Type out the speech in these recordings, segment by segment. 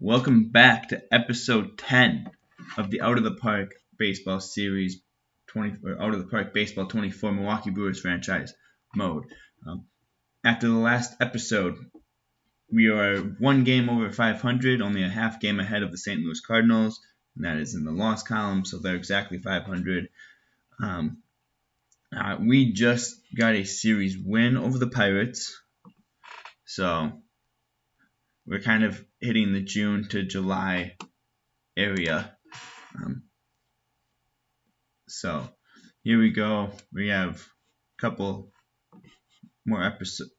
Welcome back to episode 10 of the Out of the Park Baseball Series 20, or Out of the Park Baseball 24 Milwaukee Brewers franchise mode. After the last episode, we are one game over 500, only a half game ahead of the St. Louis Cardinals, and that is in the loss column, so they're exactly 500. We just got a series win over the Pirates, so we're kind of hitting the June to July area. So here we go. We have a couple more episodes,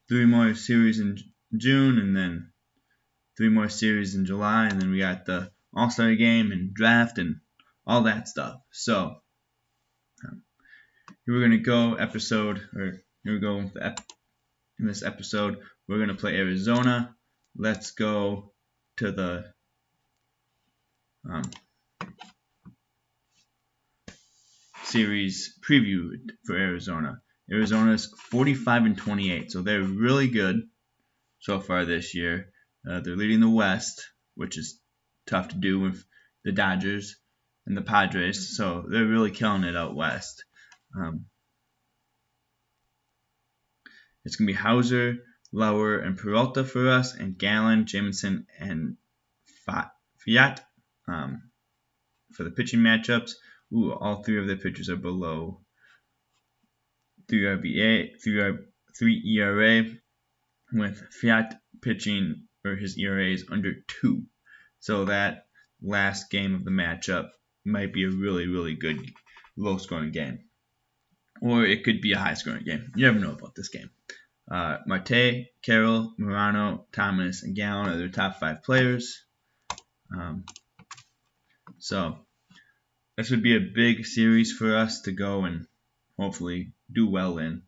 3 more series in June, and then 3 more series in July, and then we got the All-Star game and draft and all that stuff. So here we're gonna go in this episode. We're gonna play Arizona. Let's go to the series preview for Arizona. Arizona's 45-28, so they're really good so far this year. They're leading the West, which is tough to do with the Dodgers and the Padres, so they're really killing it out West. It's going to be Hauser, Lauer, and Peralta for us, and Gallen, Jamison, and Fiat for the pitching matchups. All 3 of their pitchers are below 3 ERA, with Fiat pitching, or his ERA is under 2. So that last game of the matchup might be a really, really good low-scoring game. Or it could be a high-scoring game. You never know about this game. Marte, Carroll, Morano, Thomas, and Gallen are their top 5 players. So this would be a big series for us to go and hopefully do well in,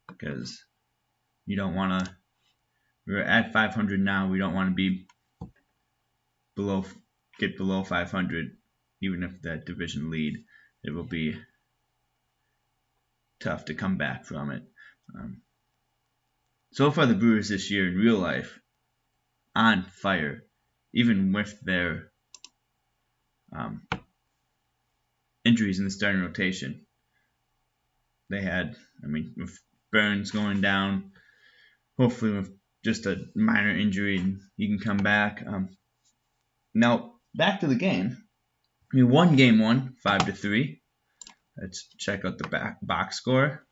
because you don't want to. We're at 500 now. We don't want to be get below 500, even if that division lead. It will be tough to come back from it. So far, the Brewers this year in real life, on fire, even with their injuries in the starting rotation. They had, with Burns going down, hopefully with just a minor injury, he can come back. Now, back to the game. We won game 1, 5-3. Let's check out the box score.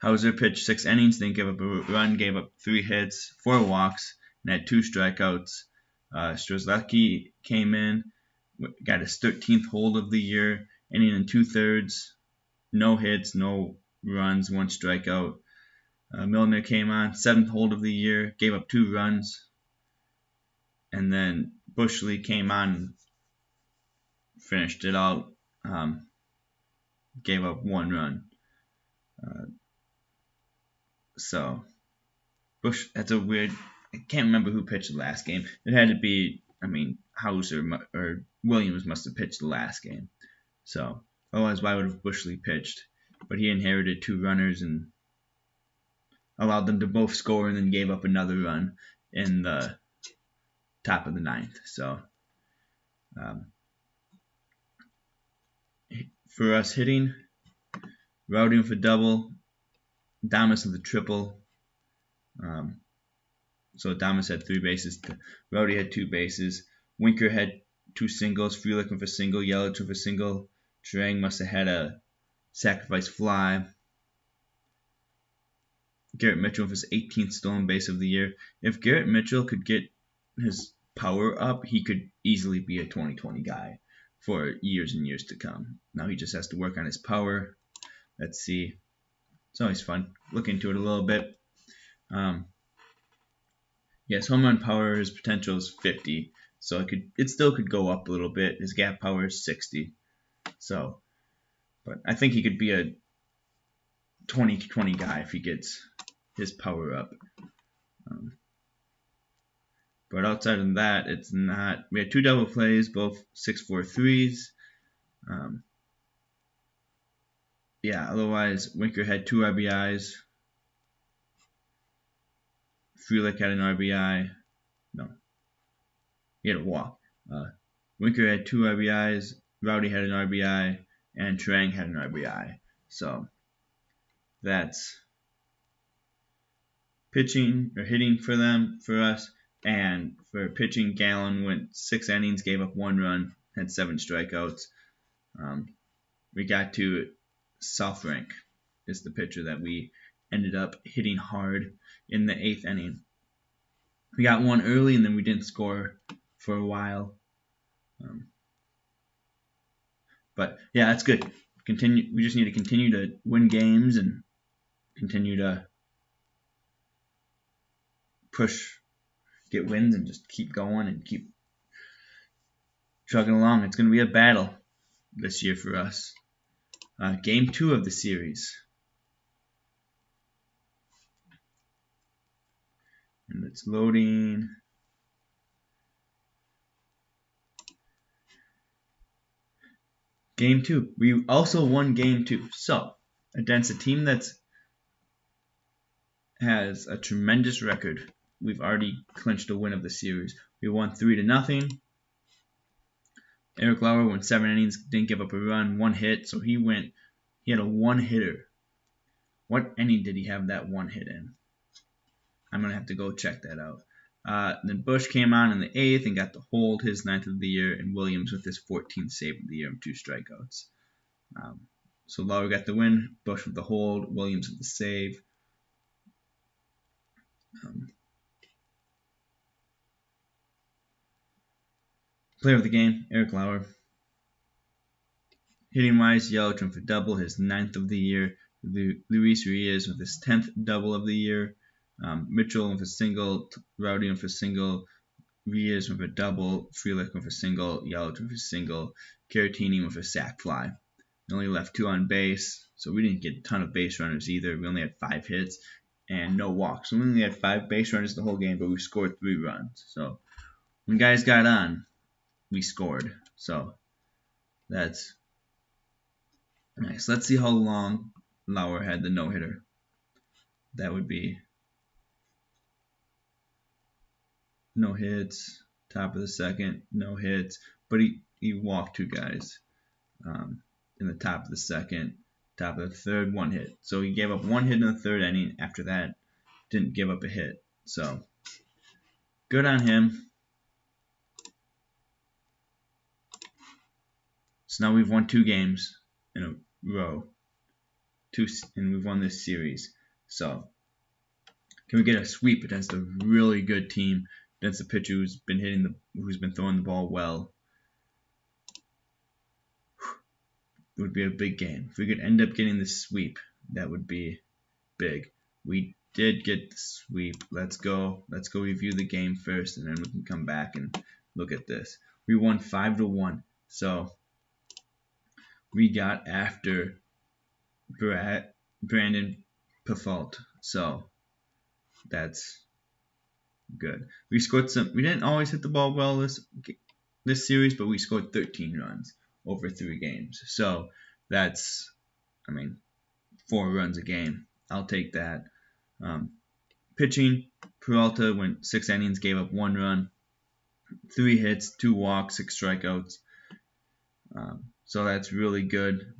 Hauser pitched 6 innings, didn't give up a run, gave up 3 hits, 4 walks, and had 2 strikeouts. Strzelecki came in, got his 13th hold of the year, inning and 2/3, no hits, no runs, 1 strikeout. Milner came on, 7th hold of the year, gave up 2 runs, and then Bushley came on, finished it out, gave up 1 run. So that's a weird. I can't remember who pitched the last game. It had to be, Hauser or Williams must have pitched the last game. So otherwise, why would have Bushley pitched? But he inherited 2 runners and allowed them to both score, and then gave up another run in the top of the 9th. So for us hitting, Rowdy with a double, Damas with a triple. So Damas had 3 bases. Rowdy had 2 bases. Winker had 2 singles. Frelick with a single. Yelich with a single. Trang must have had a sacrifice fly. Garrett Mitchell with his 18th stolen base of the year. If Garrett Mitchell could get his power up, he could easily be a 2020 guy for years and years to come. Now he just has to work on his power. Let's see. It's always fun. Look into it a little bit. Yes, home run power, his potential is 50. So it still could go up a little bit. His gap power is 60. So, but I think he could be a 2020 guy if he gets his power up. But outside of that, it's not. We had 2 double plays, both 6-4 threes. Otherwise, Winker had 2 RBIs, Frelick had an RBI. No, he had a walk. Winker had 2 RBIs. Rowdy had an RBI, and Trang had an RBI. So that's pitching or hitting for us. And for pitching, Gallen went 6 innings, gave up 1 run, had 7 strikeouts. We got to South Rank is the pitcher that we ended up hitting hard in the 8th inning. We got 1 early, and then we didn't score for a while. But yeah, that's good. We just need to continue to win games and continue to get wins, and just keep going and keep chugging along. It's going to be a battle this year for us. Game 2 of the series. And it's loading. Game 2. We also won Game 2. So, against a team that has a tremendous record, we've already clinched a win of the series. We won 3-0. Eric Lauer went 7 innings, didn't give up a run, 1 hit, so he had a 1-hitter. What inning did he have that 1 hit in? I'm going to have to go check that out. Then Bush came on in the 8th and got to hold his 9th of the year, and Williams with his 14th save of the year and 2 strikeouts. So Lauer got the win, Bush with the hold, Williams with the save. Player of the game, Eric Lauer. Hitting wise, Yelich went for double, his 9th of the year. Luis Reyes with his 10th double of the year. Mitchell with a single, Rowdy with a single, Reyes with a double, Frelick with a single, Yelich with a single, Caratini with a sac fly. We only left 2 on base, so we didn't get a ton of base runners either. We only had 5 hits and no walks. So we only had 5 base runners the whole game, but we scored 3 runs. So when guys got on, we scored. So that's nice. Let's see how long Lauer had the no-hitter. That would be no hits, top of the 2nd, no hits, but he walked 2 guys in the top of the 2nd, top of the 3rd, 1 hit. So he gave up 1 hit in the 3rd inning. After that, didn't give up a hit. So good on him. So now we've won 2 games in a row, and we've won this series. So can we get a sweep against a really good team, against a pitcher who's been throwing the ball well? It would be a big game. If we could end up getting the sweep, that would be big. We did get the sweep. Let's go review the game first, and then we can come back and look at this. We won 5-1. So we got after Brandon Pafalt. So that's good. We scored we didn't always hit the ball well this series, but we scored 13 runs over 3 games. So that's, 4 runs a game. I'll take that. Pitching, Peralta went 6 innings, gave up 1 run, 3 hits, 2 walks, 6 strikeouts. So that's really good.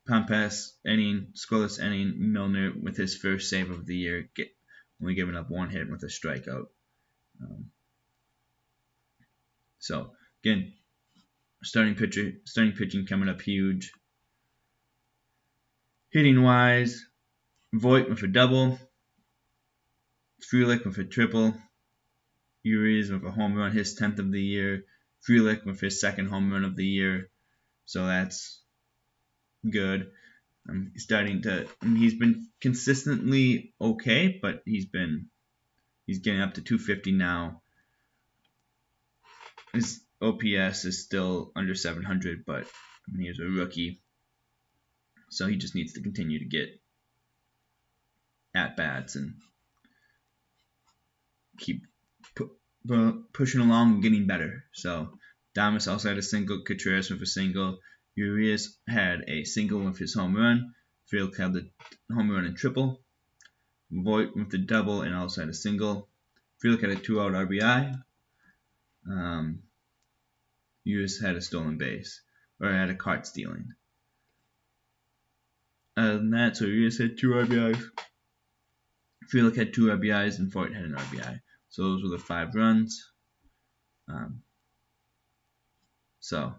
Pampas scoreless inning. Milner with his first save of the year, only giving up 1 hit with a strikeout. So again, starting pitching coming up huge. Hitting wise, Voit with a double, Frelick with a triple, Urias with a home run, his 10th of the year, Frelick with his 2nd home run of the year. So that's good. He's been consistently okay, but he's getting up to 250 now. His OPS is still under 700, but he's a rookie, so he just needs to continue to get at-bats and keep pushing along and getting better. So Damas also had a single, Contreras with a single, Urias had a single with his home run, Field had the home run and triple. Voigt with a double and also had a single. If you look at a 2-out RBI, Urias had a stolen base, or had a cart stealing. Other than that, so Urias had 2 RBIs. Frelick had 2 RBIs, and Voigt had an RBI. So those were the 5 runs. So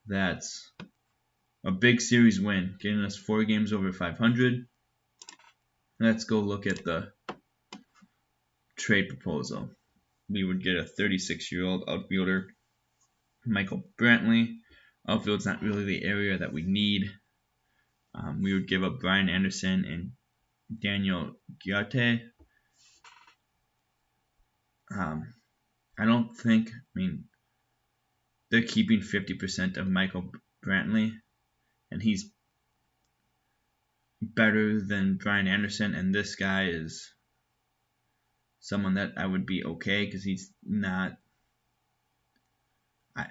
that's a big series win, getting us 4 games over 500. Let's go look at the trade proposal. We would get a 36-year-old outfielder, Michael Brantley. Outfield's not really the area that we need. We would give up Brian Anderson and Daniel Giarte. I don't think, they're keeping 50% of Michael Brantley, and he's better than Brian Anderson, and this guy is someone that I would be okay, because he's not, I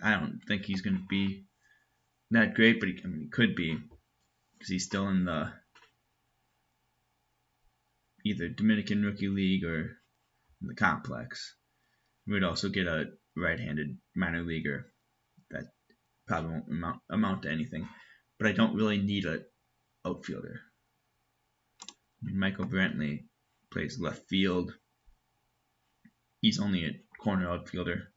don't think he's going to be that great, but he could be, because he's still in the either Dominican Rookie League or in the complex. We'd also get a right-handed minor leaguer that probably won't amount to anything, but I don't really need an outfielder. Michael Brantley plays left field. He's only a corner outfielder.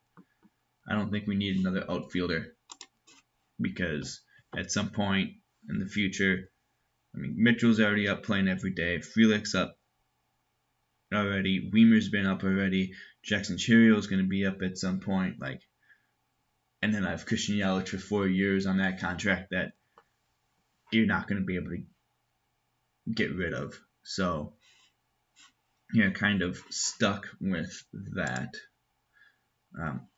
I don't think we need another outfielder, because at some point in the future, Mitchell's already up playing every day. Frelick's up already. Weimer's been up already. Jackson Chirio's going to be up at some point. And then I have Christian Yelich for 4 years on that contract that you're not going to be able to get rid of. So you're kind of stuck with that.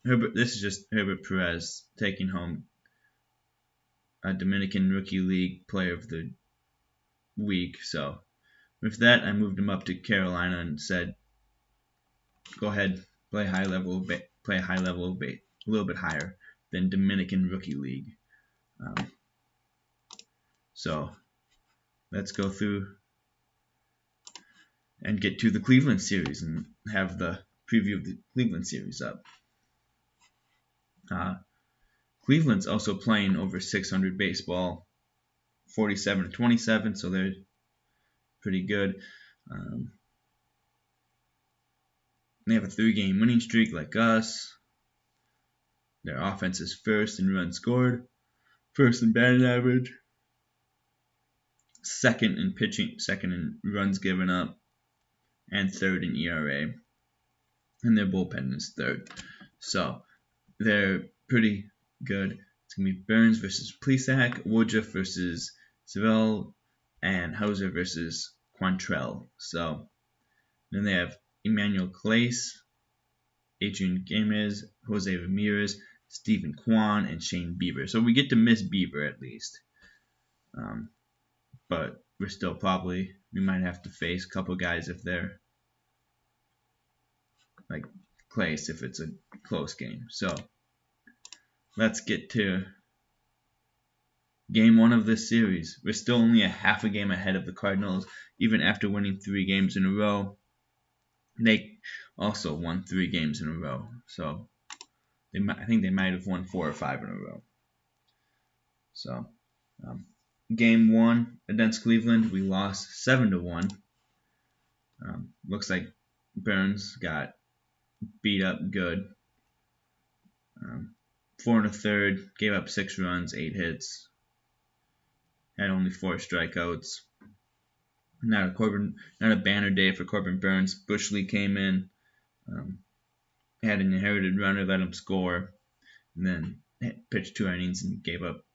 This is just Herbert Perez taking home a Dominican Rookie League Player of the Week. So with that, I moved him up to Carolina and said, "Go ahead, play a high level, a little bit higher than Dominican Rookie League." So let's go through and get to the Cleveland series and have the preview of the Cleveland series up. Cleveland's also playing over 600 baseball, 47-27, so they're pretty good. They have a 3-game winning streak like us. Their offense is first in runs scored, first in batting average, second in pitching, second in runs given up, and third in ERA. And their bullpen is third. So they're pretty good. It's going to be Burns versus Plesac, Woodruff versus Seville, and Hauser versus Quantrell. So then they have Emmanuel Clace, Adrian Gamez, Jose Ramirez, Stephen Kwan, and Shane Bieber. So we get to miss Bieber at least. But we're still we might have to face a couple guys if they're like Clace if it's a close game. So let's get to game 1 of this series. We're still only a half a game ahead of the Cardinals, even after winning 3 games in a row. They also won 3 games in a row. So I think they might have won 4 or 5 in a row. So game 1 against Cleveland, we lost 7-1. Looks like Burns got beat up good. 4 1/3, gave up 6 runs, 8 hits. Had only 4 strikeouts. Not a banner day for Corbin Burns. Bush League came in, had an inherited runner, let him score, and then pitched 2 innings and gave up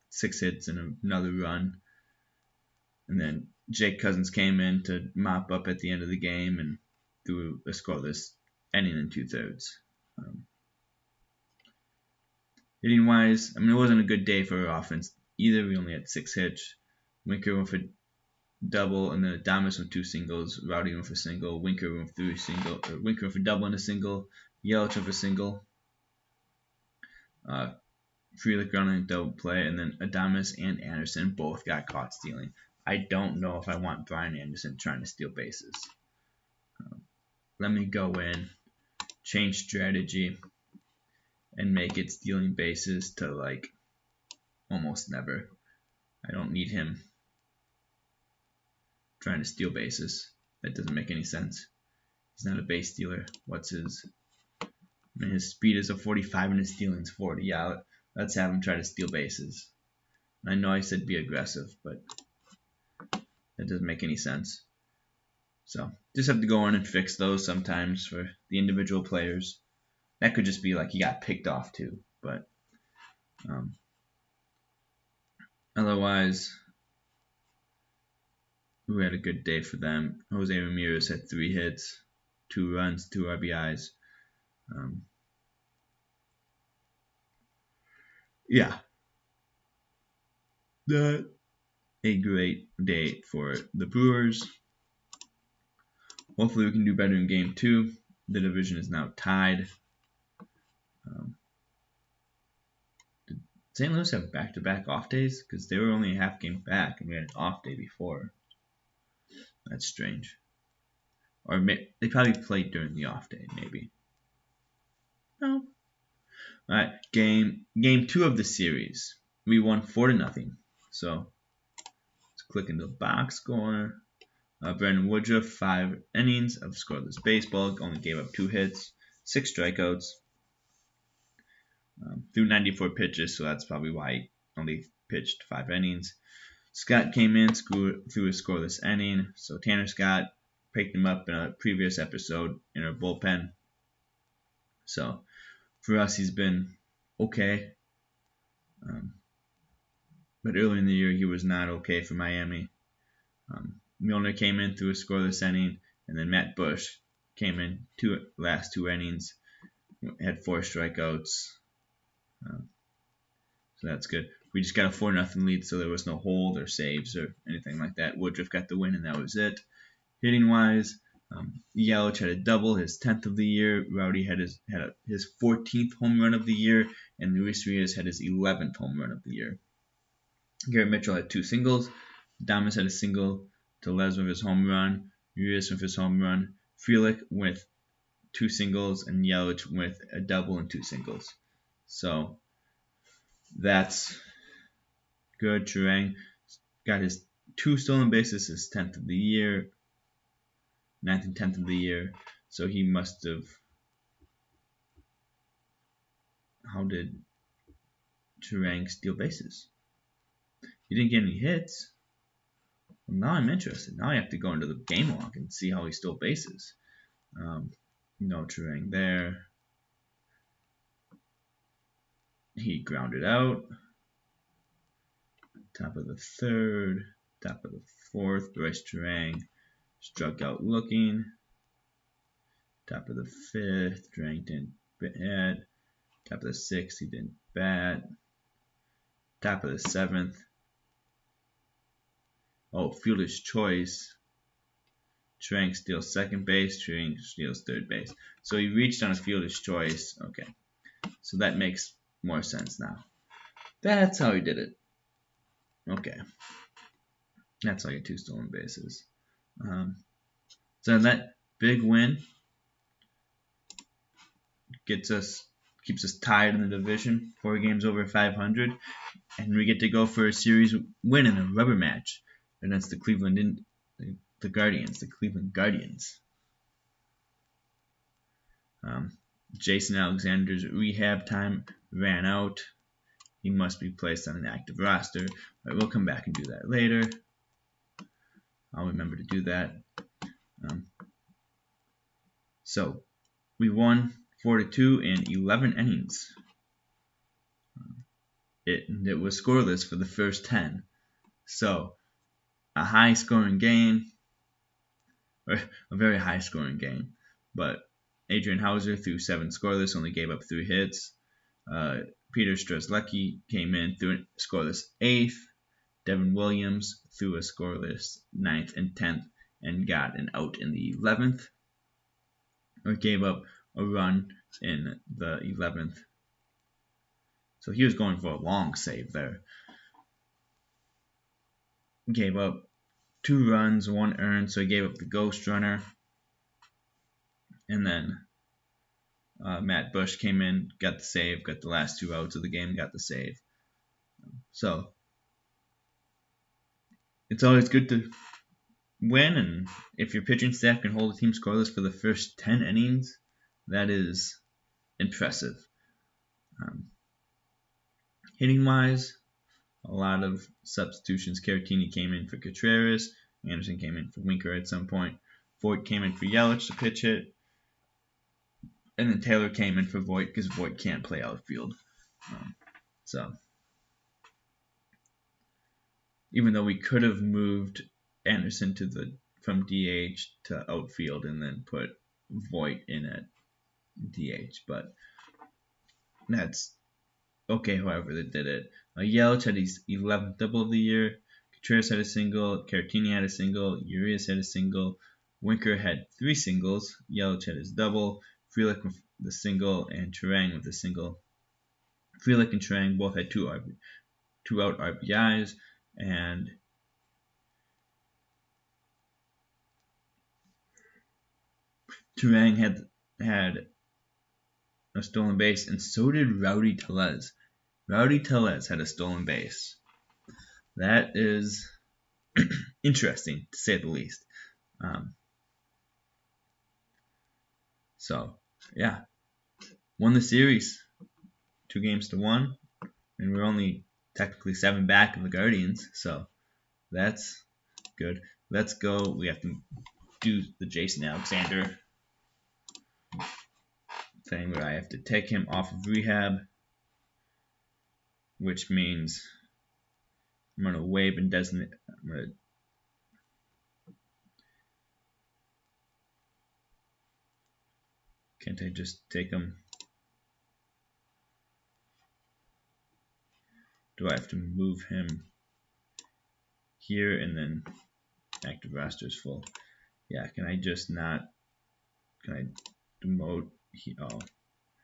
6 hits and another run. And then Jake Cousins came in to mop up at the end of the game and threw a scoreless inning in 2/3. Hitting wise, it wasn't a good day for our offense either. We only had 6 hits. Winker with a double, and then Adames with 2 singles, Rowdy with a single, Winker with 3 single, Winker with a double and a single, Yelich with a single, Frelick running a double play, and then Adames and Anderson both got caught stealing. I don't know if I want Brian Anderson trying to steal bases. Let me go in, change strategy, and make it stealing bases to like almost never. I don't need him trying to steal bases. That doesn't make any sense. He's not a base stealer. What's his? I mean, his speed is a 45 and his stealing's 40. Yeah, let's have him try to steal bases. I know I said be aggressive, but that doesn't make any sense. So just have to go in and fix those sometimes for the individual players. That could just be like he got picked off too, but otherwise we had a good day for them. Jose Ramirez had 3 hits, 2 runs, 2 RBIs. Yeah, a great day for the Brewers. Hopefully we can do better in Game 2. The division is now tied. Did St. Louis have back-to-back off days? Because they were only a half game back, and we had an off day before. That's strange. Or they probably played during the off day, maybe. No. All right, game 2 of the series. We won 4-0. So let's click into the box score. Brandon Woodruff, 5 innings of scoreless baseball, only gave up 2 hits, 6 strikeouts, threw 94 pitches, so that's probably why he only pitched 5 innings. Scott came in, threw a scoreless inning, so Tanner Scott picked him up in a previous episode in our bullpen. So for us, he's been okay. But early in the year, he was not okay for Miami. Milner came in, threw a scoreless inning, and then Matt Bush came in last 2 innings, had 4 strikeouts. So that's good. We just got a 4-0 lead, so there was no hold or saves or anything like that. Woodruff got the win, and that was it. Hitting-wise, Yelich had a double, his 10th of the year. Rowdy had his 14th home run of the year, and Luis Rios had his 11th home run of the year. Garrett Mitchell had 2 singles. Damas had a single. Tellez with his home run. Rios with his home run. Frelick with 2 singles, and Yelich with a double and 2 singles. So that's good. Turang got his 2 stolen bases, his 10th of the year, 9th and 10th of the year. So he must have. How did Turang steal bases? He didn't get any hits. Well, now I'm interested. Now I have to go into the game log and see how he stole bases. No Turang there. He grounded out. Top of the 3rd. Top of the 4th. Bryce Turang struck out looking. Top of the 5th. Turang didn't bat. Top of the 6th. He didn't bat. Top of the 7th. Oh, fielder's choice. Turang steals second base. Turang steals third base. So he reached on a fielder's choice. Okay. So that makes more sense now. That's how he did it. Okay. That's how you get 2 stolen bases. So that big win keeps us tied in the division. 4 games over 500. And we get to go for a series win in a rubber match against the Cleveland Guardians. Jason Alexander's rehab time ran out. He must be placed on an active roster. But we'll come back and do that later. I'll remember to do that. So we won 4-2 in 11 innings. It was scoreless for the first 10. So a high-scoring game, or a very high-scoring game. But Adrian Hauser threw 7 scoreless, only gave up 3 hits. Peter Strzelecki came in, threw a scoreless 8th. Devin Williams threw a scoreless 9th and 10th and got an out in the 11th. Or gave up a run in the 11th. So he was going for a long save there. Gave up 2 runs, 1 earned, so he gave up the ghost runner. And then Matt Bush came in, got the save, got the last 2 outs of the game, got the save. So it's always good to win, and if your pitching staff can hold a team scoreless for the first 10 innings, that is impressive. Hitting-wise, a lot of substitutions. Caratini came in for Contreras. Anderson came in for Winker at some point. Voit came in for Yelich to pitch hit. And then Taylor came in for Voit because Voit can't play outfield. So, even though we could have moved Anderson from DH to outfield and then put Voit in at DH, but that's okay, however they did it. Yelich had his 11th double of the year. Contreras had a single. Caratini had a single. Urias had a single. Winker had 3 singles. Yelich had his double. Frelick with the single, and Turang with the single. Frelick and Turang both had 2 out RBIs, and Turang had a stolen base, and so did Rowdy Tellez. Rowdy Tellez had a stolen base. That is interesting, to say the least. So, yeah. Won the series 2-1, and we're only technically 7 back of the Guardians, so that's good. Let's go. We have to do the Jason Alexander thing where I have to take him off of rehab, which means I'm going to waive and designate. Can't I just take him? Do I have to move him here and then active roster is full? Yeah, can I just not? Can I demote?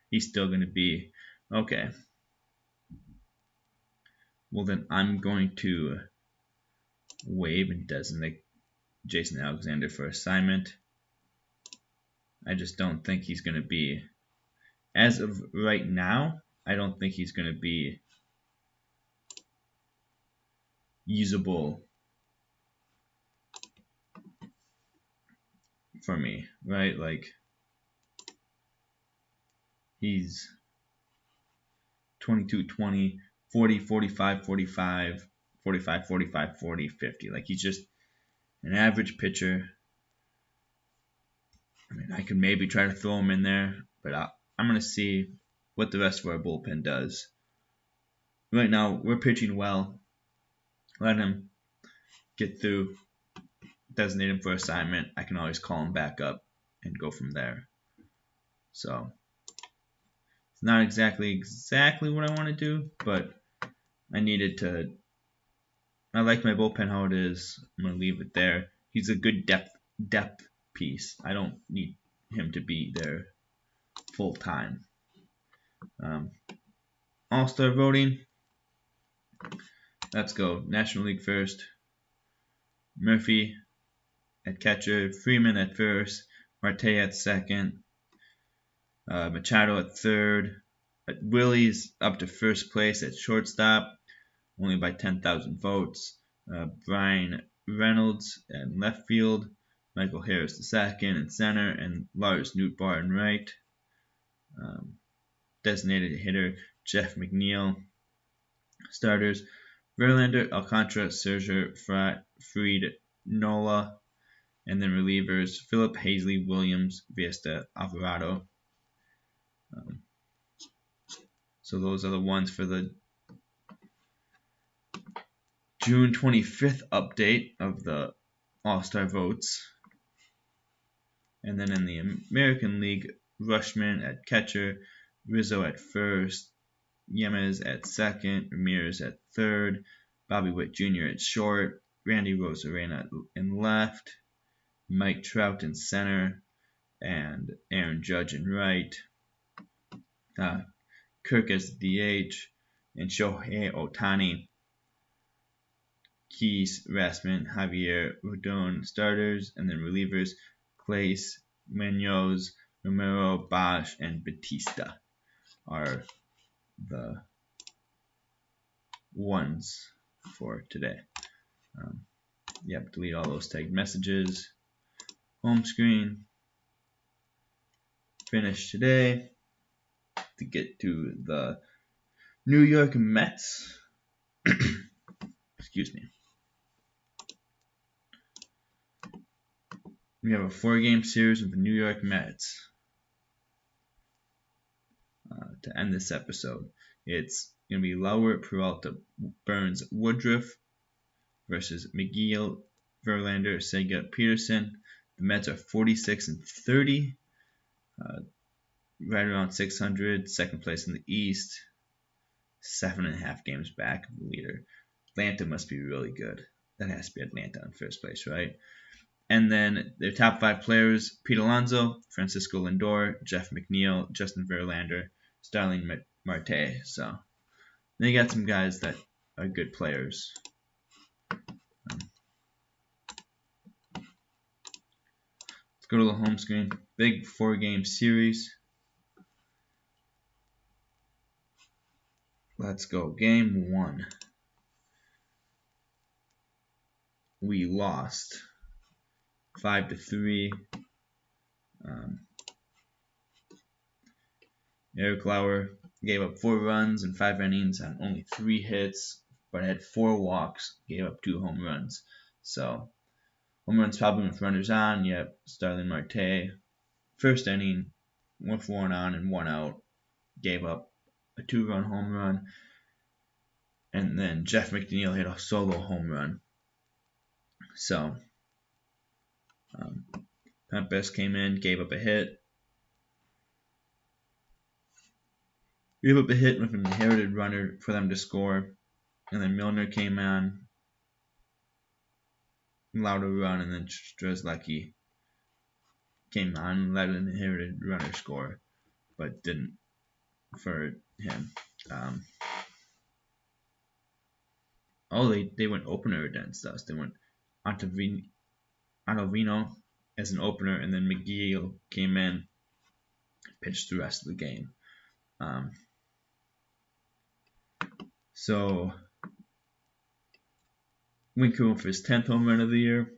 He's still going to be okay. Well, then I'm going to waive and designate Jason Alexander for assignment. I just don't think he's going to be, as of right now, I don't think he's going to be usable for me, right? Like, he's 22, 20, 40, 45, 45, 45, 45, 40, 50. Like, he's just an average pitcher. I mean, I could maybe try to throw him in there, but I'm going to see what the rest of our bullpen does. Right now, we're pitching well. Let him get through, designate him for assignment. I can always call him back up and go from there. So, it's not exactly what I want to do, but I needed to. I like my bullpen how it is. I'm going to leave it there. He's a good depth piece. I don't need him to be there full time. All-Star voting. Let's go. National League first. Murphy at catcher. Freeman at first. Marte at second. Machado at third. Willie's up to first place at shortstop, only by 10,000 votes. Brian Reynolds at left field. Michael Harris the second in center, and Lars Nootbaar in right. Designated hitter Jeff McNeil. Starters Verlander, Alcantara, Scherzer, Fried, Nola, and then relievers Phillip, Hazley, Williams, Vista, Alvarado. So those are the ones for the June 25th update of the All-Star votes. And then in the American League, Rushman at catcher, Rizzo at first, Yemez at second, Ramirez at third, Bobby Witt Jr. at short, Randy Rosarena in left, Mike Trout in center, and Aaron Judge in right, Kirk as DH, and Shohei Ohtani Keys, Rassman, Javier, Rodon starters, and then relievers Clace, Munoz, Romero, Bosch, and Batista are the ones for today. Delete all those tagged messages. Home screen. Finish today to get to the New York Mets. Excuse me. We have a 4-game series with the New York Mets to end this episode. It's going to be Lauer, Peralta, Burns, Woodruff versus McGill, Verlander, Sega, Peterson. The Mets are 46-30, right around 600, second place in the East, 7.5 games back of the leader. Atlanta must be really good. That has to be Atlanta in first place, right? And then their top 5 players: Pete Alonso, Francisco Lindor, Jeff McNeil, Justin Verlander, Starling Marte. So they got some guys that are good players. Let's go to the home screen. Big 4-game series. Let's go. Game 1. We lost 5-3. Eric Lauer gave up 4 runs in 5 innings on only 3 hits, but had 4 walks, gave up 2 home runs. So, home runs probably with runners on. Yep, Starling Marte, first inning, with 1 on and 1 out, gave up a 2-run home run. And then Jeff McNeil hit a solo home run. So, Pempes came in, gave up a hit. Gave up a hit with an inherited runner for them to score. And then Milner came on, allowed a run, and then Strzelecki came on and let an inherited runner score, but didn't for him. They went opener against us. They went Ottavino as an opener, and then McGill came in, pitched the rest of the game. So Winker with his 10th home run of the year,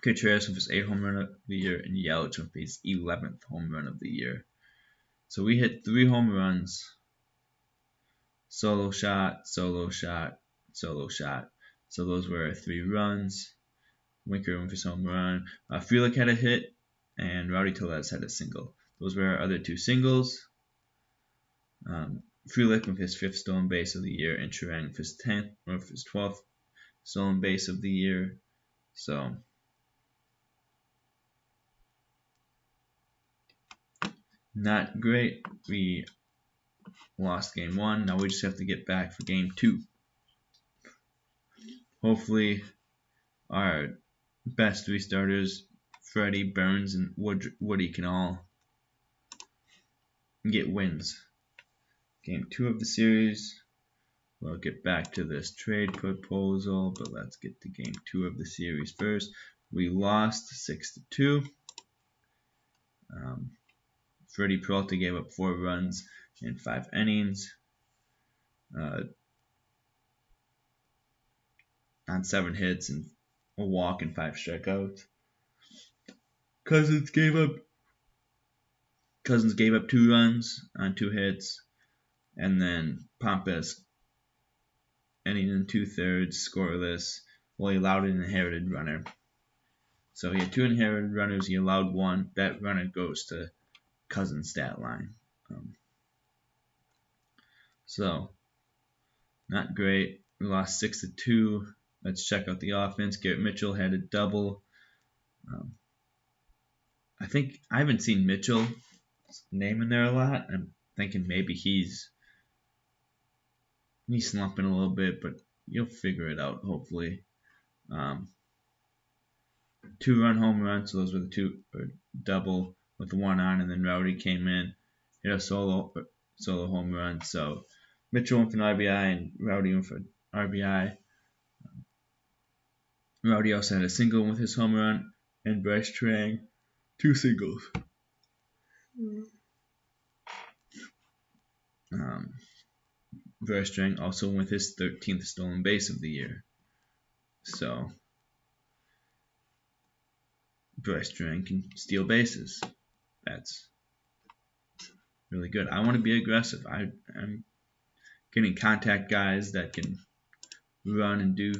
Contreras with his 8th home run of the year, and Yelich with his 11th home run of the year. So we hit 3 home runs. Solo shot, solo shot, solo shot. So those were 3 runs. Winker with his home run. Frelick had a hit, and Rowdy Tellez had a single. Those were our other 2 singles. Frelick with his 5th stolen base of the year, and Turang with his 10th or with his 12th stolen base of the year. So not great. We lost game 1. Now we just have to get back for game 2. Hopefully our best 3 starters, Freddie, Burns, and Woody, can all get wins. Game 2 of the series. We'll get back to this trade proposal, but let's get to game 2 of the series first. We lost 6-2. Freddie Peralta gave up 4 runs in 5 innings. On 7 hits and a walk and 5 strikeouts. Cousins gave up 2 runs on 2 hits, and then Pompous, inning and 2/3, scoreless. Well, he allowed an inherited runner. So he had 2 inherited runners. He allowed 1. That runner goes to Cousins' stat line. So not great. We lost 6-2. Let's check out the offense. Garrett Mitchell had a double. I haven't seen Mitchell's name in there a lot. I'm thinking maybe he's slumping a little bit, but you'll figure it out hopefully. 2-run home run, so those were the 2 double with the 1 on, and then Rowdy came in, hit a solo home run. So Mitchell went for an RBI and Rowdy went for an RBI. Rowdy also had a single with his home run, and Bryce Trang 2 singles. Bryce Trang also with his 13th stolen base of the year. So Bryce Trang can steal bases. That's really good. I want to be aggressive. I'm getting contact guys that can run and do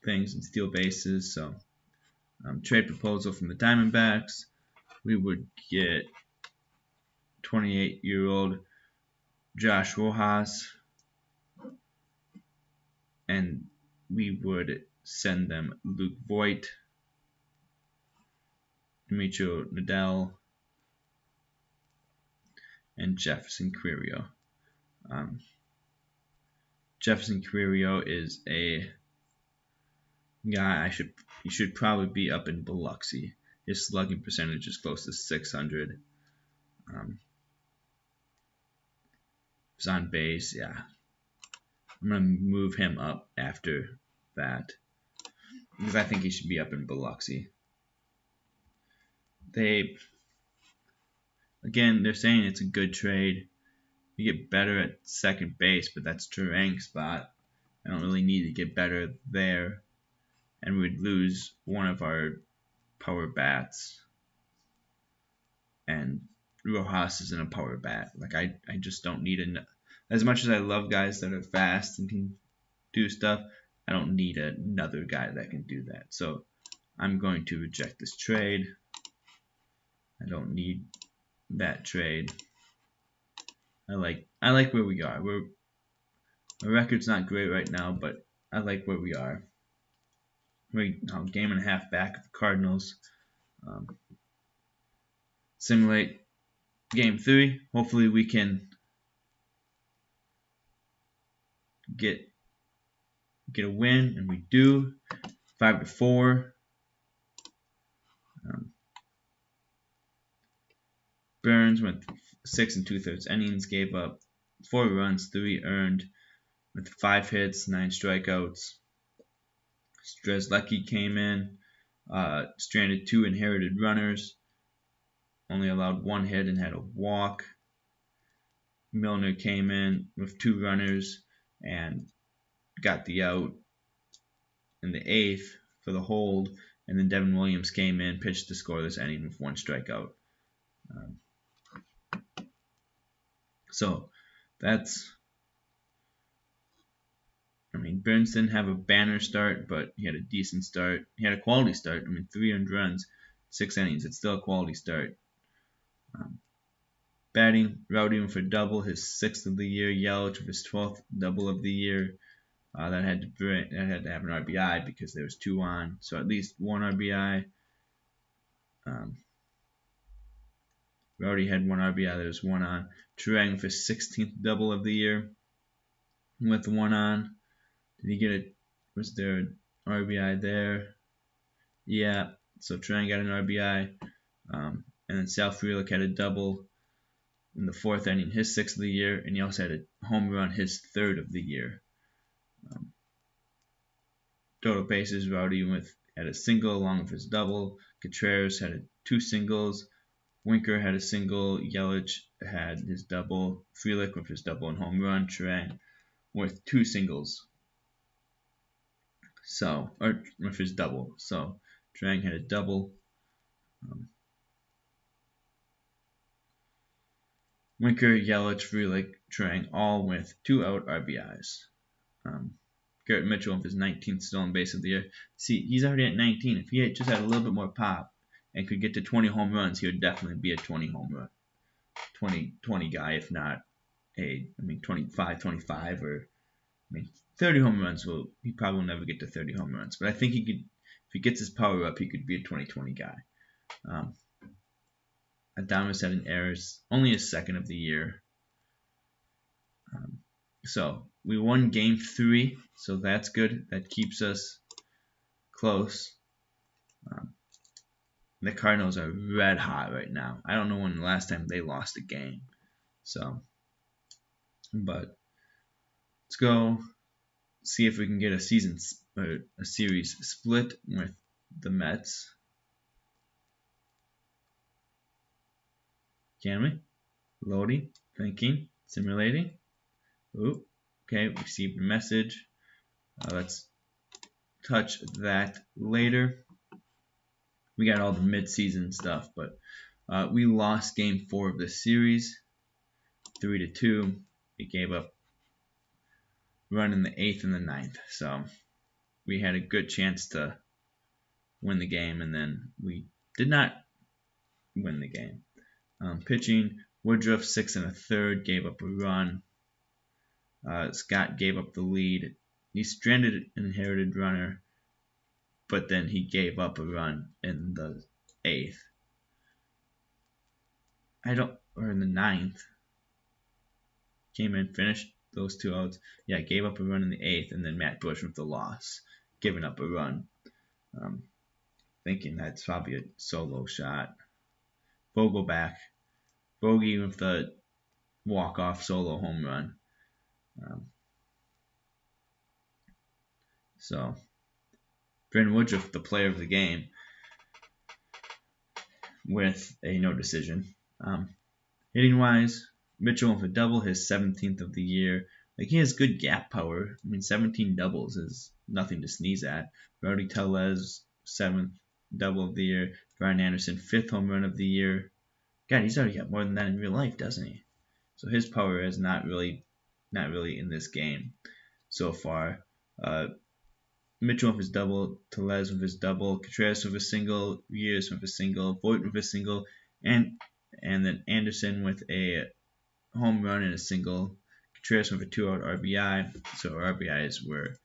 things and steal bases. So trade proposal from the Diamondbacks. We would get 28-year-old Josh Rojas, and we would send them Luke Voigt, Demetrio Nadal, and Jefferson Quirio. Jefferson Quirio is a guy he should probably be up in Biloxi. His slugging percentage is close to 600. He's on base, yeah. I'm gonna move him up after that because I think he should be up in Biloxi. They're saying it's a good trade. You get better at second base, but that's Turang's spot. I don't really need to get better there, and we'd lose one of our power bats. And Rojas isn't a power bat. Like I just don't need as much as I love guys that are fast and can do stuff. I don't need another guy that can do that. So I'm going to reject this trade. I don't need that trade. I like where we are. Our record's not great right now, but I like where we are. We're a game and a half back of the Cardinals. Simulate game 3. Hopefully we can get a win, and we do. 5-4. Burns went 6 2/3 innings, gave up 4 runs, 3 earned, with 5 hits, 9 strikeouts. Strzelecki came in, stranded 2 inherited runners, only allowed 1 hit and had a walk. Milner came in with 2 runners and got the out in the 8th for the hold, and then Devin Williams came in, pitched the scoreless inning with 1 strikeout. So that's, Burns didn't have a banner start, but he had a decent start. He had a quality start. 3 earned runs, 6 innings. It's still a quality start. Batting, Rowdy went for double, his 6th of the year. Yelich with his 12th double of the year. That had to have an RBI because there was 2 on, so at least 1 RBI. Rowdy had 1 RBI. There was 1 on. Turang with his 16th double of the year with 1 on. Did he get it? Was there an RBI there? Yeah. So Turang got an RBI. And then Sal Frelick had a double in the 4th inning, his 6th of the year, and he also had a home run, his 3rd of the year. Total bases, Rowdy had a single along with his double. Contreras had 2 singles. Winker had a single. Yelich had his double. Frelick with his double and home run. Turang with 2 singles. Or with his double. So Turang had a double. Winker, Yelich, Frelick, Turang, all with 2 out RBIs. Garrett Mitchell with his 19th stolen base of the year. See, he's already at 19. If he had just had a little bit more pop and could get to 20 home runs, he would definitely be a 20 home run, 20 guy, if not 25, 25, or 30 home runs. He probably will never get to 30 home runs, but I think he could, if he gets his power up, he could be a 20-20 guy. Adames had an error, only his 2nd of the year. So we won game 3, so that's good. That keeps us close. The Cardinals are red hot right now. I don't know when the last time they lost a game. But let's go see if we can get a season a series split with the Mets. Can we? Loading, thinking, simulating. Oop. Okay, received a message. Let's touch that later. We got all the mid-season stuff, but we lost Game 4 of the series, 3-2. We gave up a run in the 8th and the 9th, so we had a good chance to win the game, and then we did not win the game. Pitching, Woodruff 6 1/3, gave up a run. Scott gave up the lead. He stranded an inherited runner, but then he gave up a run in the 8th. Or in the 9th. Came in, finished those 2 outs. Yeah, gave up a run in the 8th, and then Matt Bush with the loss, giving up a run. Thinking that's probably a solo shot. Vogelback, Bogey with the walk-off solo home run. So, Brandon Woodruff, the player of the game, with a no decision. Hitting wise, Mitchell with a double, his 17th of the year. Like, he has good gap power. I mean, 17 doubles is nothing to sneeze at. Rowdy Tellez, 7th double of the year. Brian Anderson, 5th home run of the year. God, he's already got more than that in real life, doesn't he? So his power is not really in this game so far. Mitchell with his double, Tellez with his double, Contreras with a single, Rios with a single, Voit with a single, and then Anderson with a home run and a single. Contreras with a 2-out RBI. So RBIs were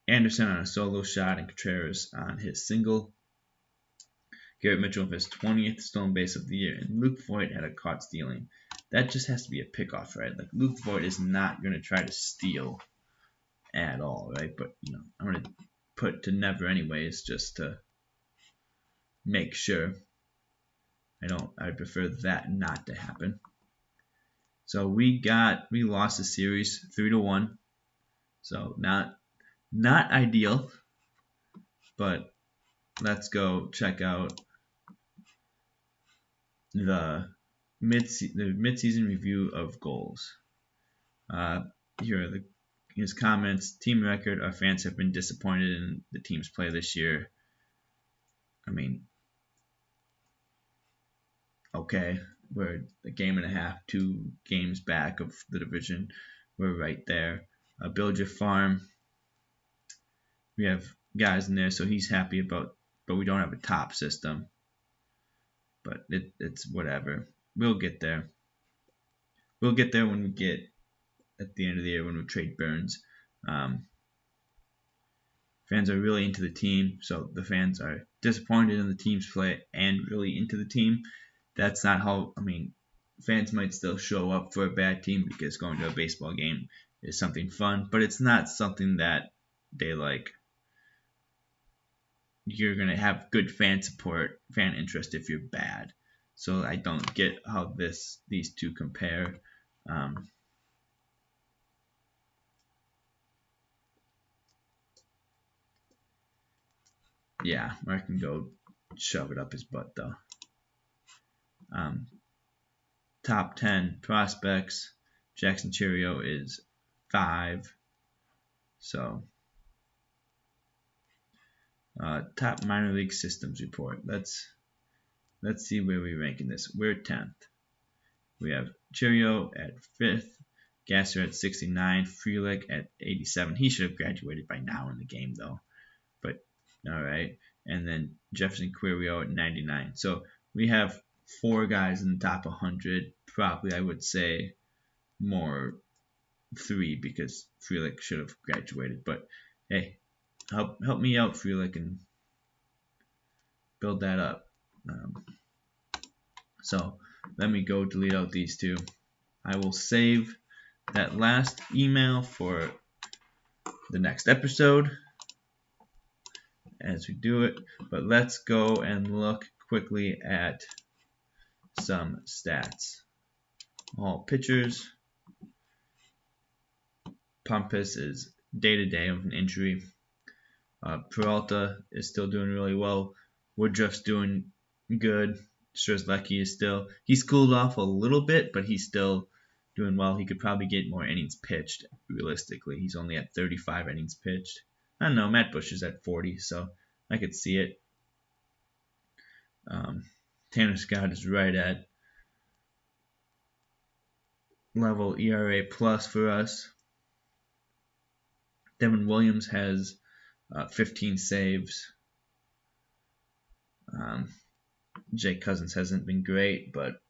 Anderson on a solo shot and Contreras on his single. Garrett Mitchell with his 20th stolen base of the year, and Luke Voit had a caught stealing. That just has to be a pickoff, right? Like, Luke Voit is not going to try to steal at all, right? But, I'm going to put to never anyways, just to make sure. I prefer that not to happen. So we lost the series 3-1. So not ideal, but let's go check out the mid-season review of goals. Here are his comments. Team record. Our fans have been disappointed in the team's play this year. I mean, okay, we're a game and a half, 2 games back of the division. We're right there. Build your farm. We have guys in there, so he's happy about, but we don't have a top system. But it's whatever. We'll get there. We'll get there when we get at the end of the year when we trade Burns. Fans are really into the team, so the fans are disappointed in the team's play and really into the team. That's not how, fans might still show up for a bad team because going to a baseball game is something fun, but it's not something that they like. You're going to have good fan support, fan interest if you're bad. So I don't get how these two compare. Yeah, Mark can go shove it up his butt, though. Top 10 prospects. Jackson Cheerio is 5. So, top minor league systems report. Let's see where we rank in this. We're 10th. We have Cheerio at 5th. Gasser at 69. Frelick at 87. He should have graduated by now in the game, though. But, all right. And then Jefferson Quirio at 99. So we have 4 guys in the top 100. Probably, I would say, more 3 because Frelick should have graduated. But, hey, help me out, Frelick, and build that up. So let me go delete out these 2. I will save that last email for the next episode as we do it, but let's go and look quickly at some stats. All pitchers. Pumpus is day-to-day of an injury. Peralta is still doing really well. Woodruff's doing good. Strzelecki is still, he's cooled off a little bit, but he's still doing well. He could probably get more innings pitched, realistically. He's only at 35 innings pitched. I don't know, Matt Bush is at 40, so I could see it. Tanner Scott is right at level ERA plus for us. Devin Williams has 15 saves. Jake Cousins hasn't been great, but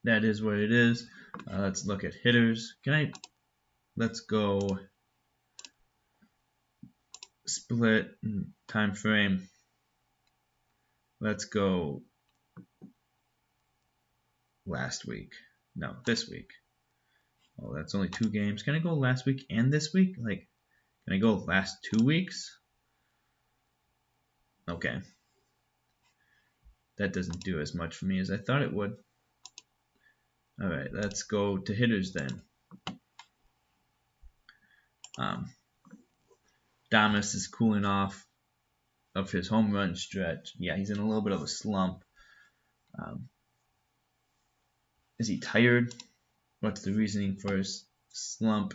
that is what it is. Let's look at hitters. Let's go split time frame. Let's go last week. No, this week. Oh, that's only 2 games. Can I go last week and this week? Like, can I go last 2 weeks? Okay. That doesn't do as much for me as I thought it would. Alright, let's go to hitters then. Damas is cooling off of his home run stretch. Yeah, he's in a little bit of a slump. Is he tired? What's the reasoning for his slump?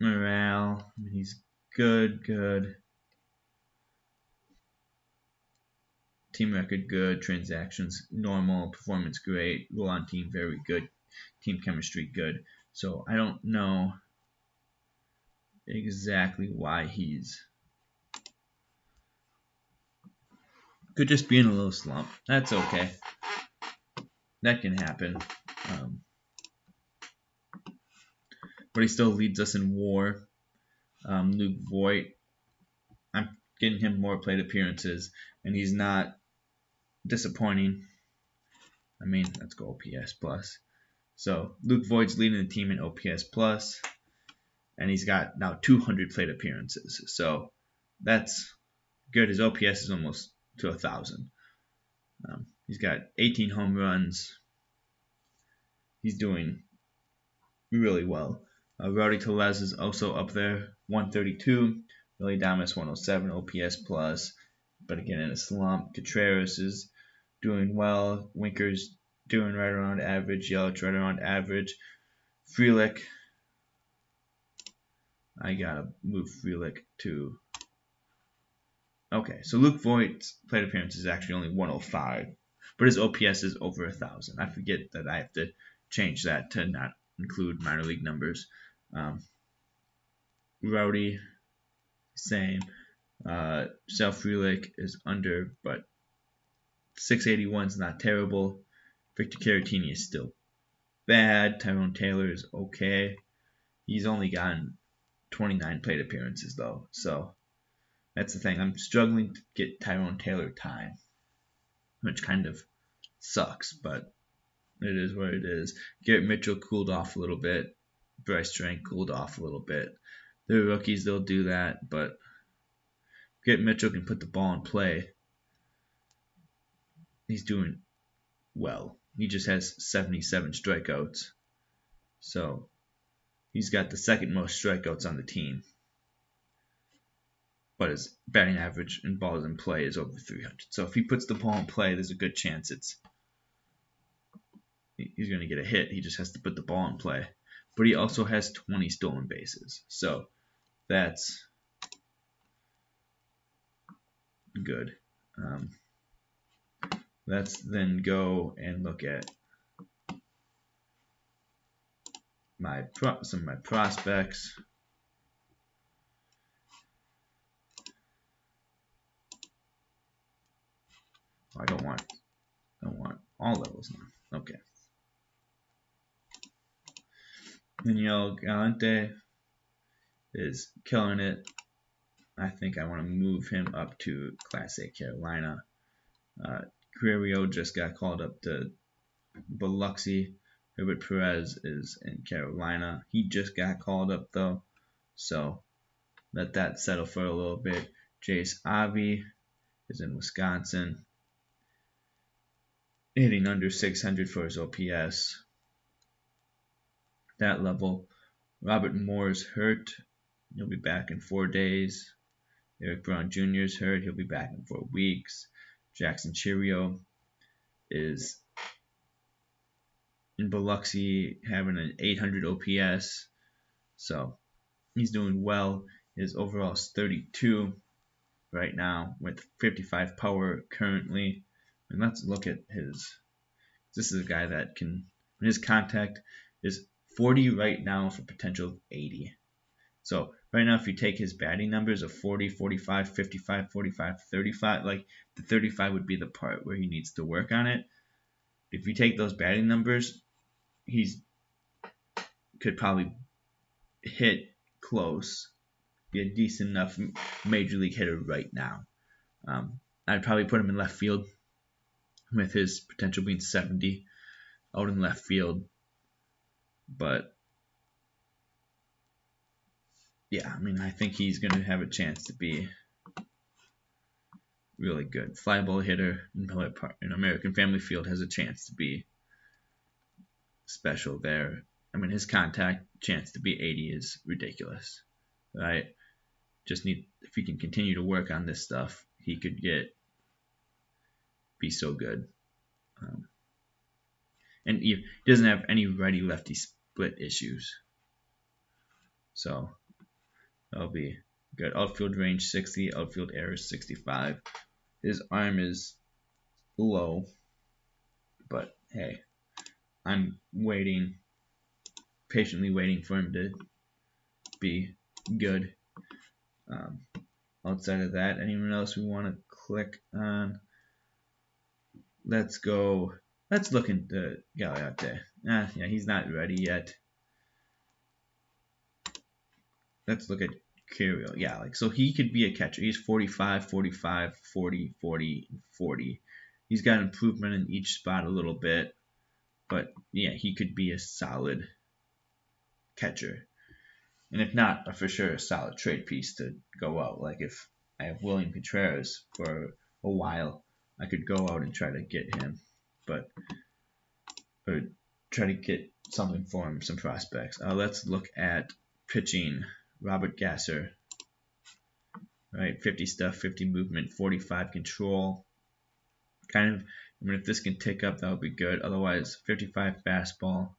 Morale, he's good. Team record good, transactions normal, performance great, role on team very good, team chemistry good. So I don't know exactly why he's could just be in a little slump. That's okay. That can happen. But he still leads us in WAR. Luke Voigt, I'm getting him more plate appearances, and he's not disappointing. I mean, let's go OPS plus. So Luke Voigt's leading the team in OPS plus, and he's got now 200 plate appearances. So that's good. His OPS is almost to 1,000. He's got 18 home runs. He's doing really well. Rowdy Tellez is also up there, 132. Billy Damas, 107 OPS plus, but again in a slump. Contreras is doing well. Winker's doing right around average. Yelich right around average. Frelick, I gotta move Frelick to. Okay, so Luke Voigt's plate appearance is actually only 105, but his OPS is over 1,000. I forget that I have to change that to not include minor league numbers. Rowdy, same. Sal Frelick is under, but 681 is not terrible. Victor Caratini is still bad. Tyrone Taylor is okay. He's only gotten 29 plate appearances though, so that's the thing. I'm struggling to get Tyrone Taylor time, which kind of sucks, but it is what it is. Garrett Mitchell cooled off a little bit. Bryce Strang cooled off a little bit. They're rookies, they'll do that, but Garrett Mitchell can put the ball in play. He's doing well. He just has 77 strikeouts. So he's got the second most strikeouts on the team. But his batting average and balls in play is over 300. So if he puts the ball in play, there's a good chance he's going to get a hit. He just has to put the ball in play. But he also has 20 stolen bases. So that's good. Let's then go and look at some of my prospects. I don't want all levels now. Okay. Daniel Galante is killing it. I think I want to move him up to Class A Carolina. Guerrero just got called up to Biloxi. Herbert Perez is in Carolina. He just got called up though, so let that settle for a little bit. Jace Avi is in Wisconsin, hitting under 600 for his OPS. That level Robert Moore's hurt. He'll be back in 4 days. Eric Braun Jr. is hurt. He'll be back in 4 weeks. Jackson Cheerio is in Biloxi having an 800 OPS. So he's doing well. His overall is 32 right now with 55 power currently. And let's look at his. This is a guy that can. His contact is 40 right now for potential 80. So right now, if you take his batting numbers of 40, 45, 55, 45, 35, like the 35 would be the part where he needs to work on it. If you take those batting numbers, he's could probably hit close, be a decent enough major league hitter right now. I'd probably put him in left field with his potential being 70 out in left field. But yeah, I mean, I think he's going to have a chance to be really good. Fly ball hitter in Miller Park, in American Family Field has a chance to be special there. I mean, his contact chance to be 80 is ridiculous, right? Just need, if he can continue to work on this stuff, he could be so good. And he doesn't have any righty-lefty split issues. So that'll be good. Outfield range 60, outfield error 65. His arm is low, but hey, I'm patiently waiting for him to be good. Outside of that, anyone else we want to click on? Let's look into Galeote. Yeah, he's not ready yet. Let's look at Kirill. Yeah, so he could be a catcher. He's 45, 45, 40, 40, 40. He's got improvement in each spot a little bit. But yeah, he could be a solid catcher. And if not, for sure a solid trade piece to go out. Like if I have William Contreras for a while, I could go out and try to get him. Or try to get something for him, some prospects. Let's look at pitching. Robert Gasser. Right, 50 stuff, 50 movement, 45 control. I mean, if this can tick up, that would be good. Otherwise, 55 fastball,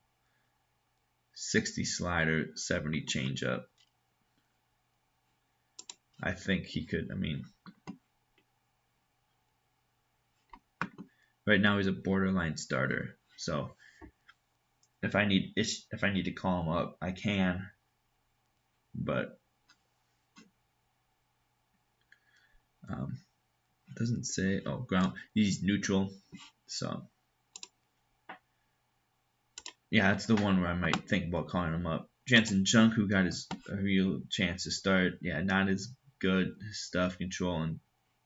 60 slider, 70 changeup. I think he could. I mean, right now he's a borderline starter. So if I need to call him up, I can. But it doesn't say. Oh, ground. He's neutral. So yeah, that's the one where I might think about calling him up. Jansen Junk, who got a real chance to start. Yeah, not as good. His stuff, control, and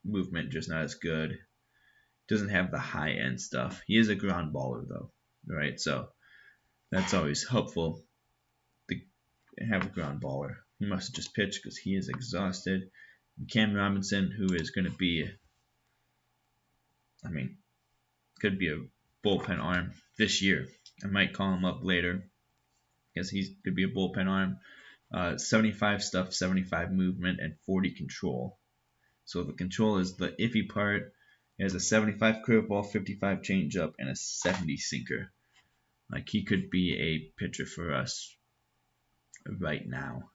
movement just not as good. Doesn't have the high end stuff. He is a ground baller though, right? So that's always helpful to have a ground baller. He must have just pitched because he is exhausted. And Cam Robinson, who is going to be, I mean, could be a bullpen arm this year. I might call him up later because he could be a bullpen arm. 75 stuff, 75 movement, and 40 control. So the control is the iffy part. He has a 75 curveball, 55 changeup, and a 70 sinker. Like he could be a pitcher for us right now.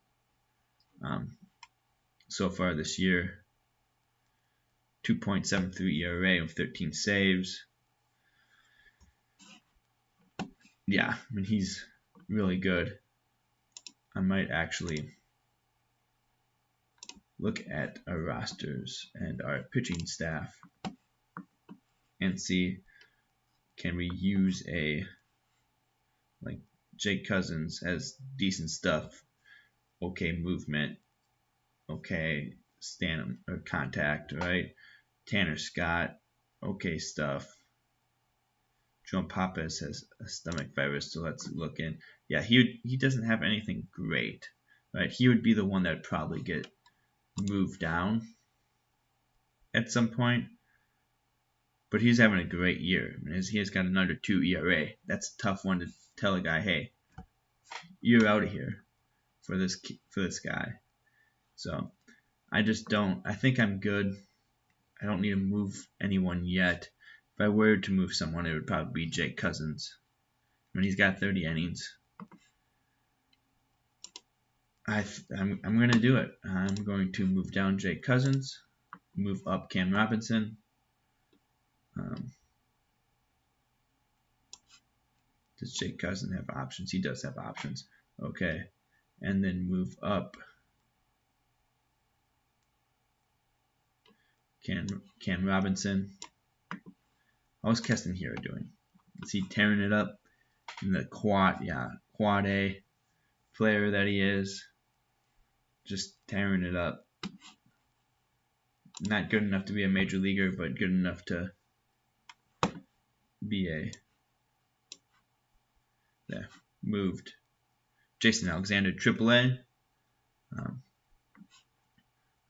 So far this year, 2.73 ERA with 13 saves. Yeah, I mean he's really good. I might actually look at our rosters and our pitching staff and see, can we use like Jake Cousins has decent stuff, okay movement, okay stand or contact, right? Tanner Scott, okay stuff. Joan Pappas has a stomach virus, so let's look in. Yeah, he doesn't have anything great, right? He would be the one that would probably get moved down at some point. But he's having a great year. I mean, he has got an under 2 ERA. That's a tough one to tell a guy, hey, you're out of here. for this guy. So I think I'm good. I don't need to move anyone yet. If I were to move someone, it would probably be Jake Cousins. I mean, he's got 30 innings. I'm going to do it. I'm going to move down Jake Cousins, move up Cam Robinson. Does Jake Cousins have options? He does have options. Okay. And then move up Cam Robinson. How's Keston Hero doing? Is he tearing it up in the quad A player that he is? Just tearing it up. Not good enough to be a major leaguer, but good enough to be moved. Jason Alexander, AAA.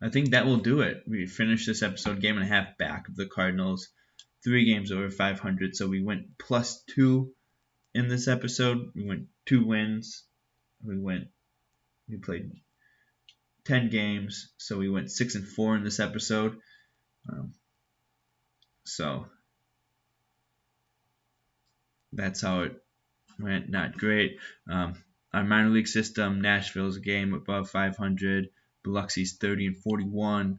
I think that will do it. We finished this episode game and a half back of the Cardinals. 3 games over 500, so we went +2 in this episode. We went 2 wins. We played 10 games, so we went 6-4 in this episode. So that's how it went. Not great. Our minor league system: Nashville's a game above 500. Biloxi's 30-41.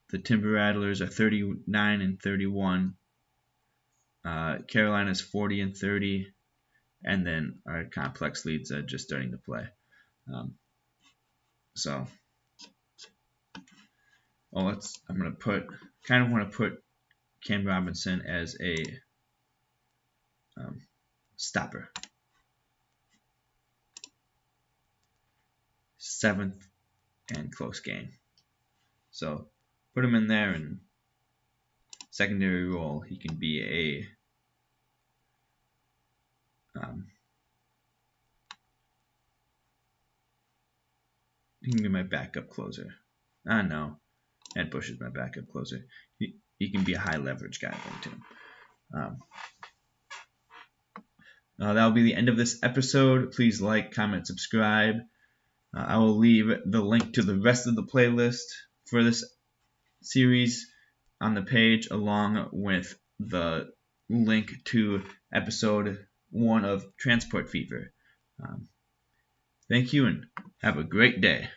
The Timber Rattlers are 39-31. Carolina's 40-30, and then our complex leads are just starting to play. I'm gonna put Cam Robinson as a stopper. 7th and close game. So put him in there, and secondary role, he can be he can be my backup closer. No, Ed Bush is my backup closer. He can be a high leverage guy then too. That will be the end of this episode. Please like, comment, subscribe. I will leave the link to the rest of the playlist for this series on the page, along with the link to episode 1 of Transport Fever. Thank you and have a great day.